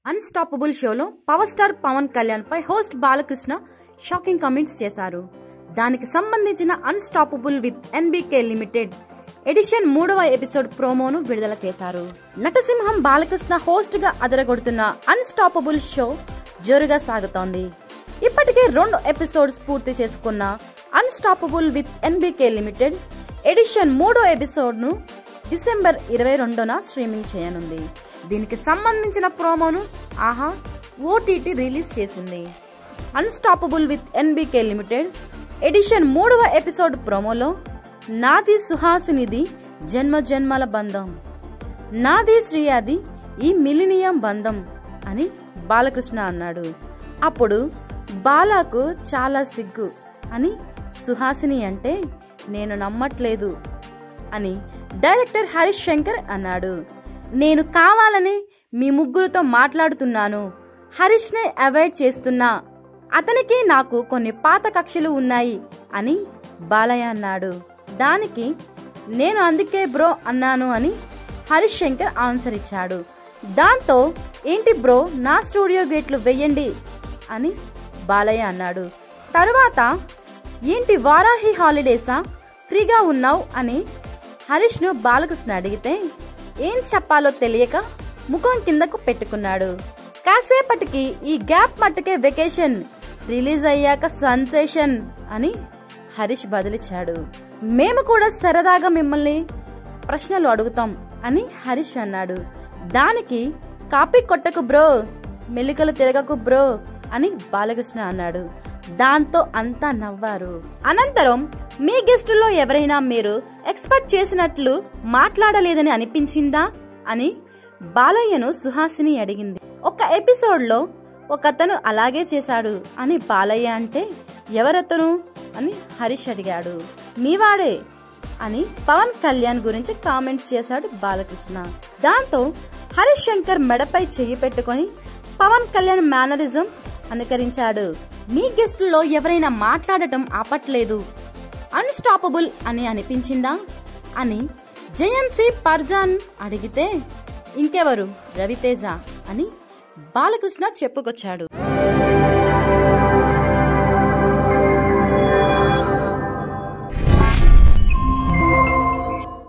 Unstoppable షోలో power star Pawan Kalyan పై host Balakrishna shocking comments చేశారు. దానికి సంబంధించిన unstoppable with NBK limited edition 3వ ఎపిసోడ్ ప్రోమోను విడుదల చేశారు. నటసింహం బాలకృష్ణ హోస్ట్ గా అదరగొడుతున్న అన్స్టాపబుల్ షో జోరుగా సాగుతోంది. ఇప్పటికే 2 ఎపిసోడ్స్ పూర్తి చేసుకున్న unstoppable with NBK limited edition 3వ ఎపిసోడ్ ను డిసెంబర్ 22న స్ట్రీమింగ్ చేయనుంది. దీనికి సంబంధించిన ప్రోమోను ఆహా ఓటీటీ రిలీజ్ చేసింది. Unstoppable with NBK limited edition 3వ ఎపిసోడ్ ప్రోమోలో నాది సుహాసినిది జన్మ జన్మల బంధం, నాది శ్రీయాది ఈ మిలినియం బంధం అని బాలకృష్ణ అన్నాడు. అప్పుడు బాలాకు చాలా సిగ్గు అని సుహాసిని అంటే నేను నమ్మట్లేదు అని డైరెక్టర్ హరీష్ శంకర్ అన్నాడు. నేను కావాలని మీ ముగ్గురుతో మాట్లాడుతున్నాను, హరీష్ ని అవాయిడ్ చేస్తున్నా, అతనికి నాకు కొన్ని పాత కక్షలు ఉన్నాయి అని బాలయ్య అన్నాడు. దానికి నేను అందుకే బ్రో అన్నాను అని హరీష్ శంకర్ ఆన్సర్ ఇచ్చాడు. దాంతో ఏంటి బ్రో నా స్టూడియో గేట్లు వెయ్యండి అని బాలయ్య అన్నాడు. తరువాత ఏంటి వారాహి హాలిడేసా ఫ్రీగా ఉన్నావు అని హరీష్ ను బాలకృష్ణ అడిగితే ఏం చెప్పాలో తెలియక ముఖం కిందకు పెట్టుకున్నాడు. కాసేపటికి ఈ గ్యాప్ మట్టుకే వెకేషన్, రిలీజ్ అయ్యాక సెన్సేషన్ అని హరీష్ బదిలిచ్చాడు. మేము కూడా సరదాగా మిమ్మల్ని ప్రశ్నలు అడుగుతాం అని హరీష్ అన్నాడు. దానికి కాపీ కొట్టకు బ్రో, మెలికలు తిరగకు బ్రో అని బాలకృష్ణ అన్నాడు. దాంతో అంతా నవ్వారు. అనంతరం మీ గెస్టుల్లో ఎవరైనా మీరు ఎక్స్పెక్ట్ చేసినట్లు మాట్లాడలేదని అనిపించిందా అని బాలయ్యను సుహాసిని అడిగింది. ఒక ఎపిసోడ్ లో ఒకతను అలాగే చేశాడు అని బాలయ్య అంటే ఎవరతను అని హరీష్ అడిగాడు. మీవాడే అని పవన్ కళ్యాణ్ గురించి కామెంట్స్ చేశాడు బాలకృష్ణ. దాంతో హరీష్ శంకర్ మెడపై చెయ్యి పెట్టుకుని పవన్ కళ్యాణ్ మేనరిజం అనుకరించాడు. మీ గెస్టుల్లో ఎవరైనా మాట్లాడటం ఆపట్లేదు, అన్స్టాపబుల్ అని అనిపించిందా అని జయంసి పర్జాన్ అడిగితే ఇంకెవరు రవితేజ అని బాలకృష్ణ చెప్పుకొచ్చాడు.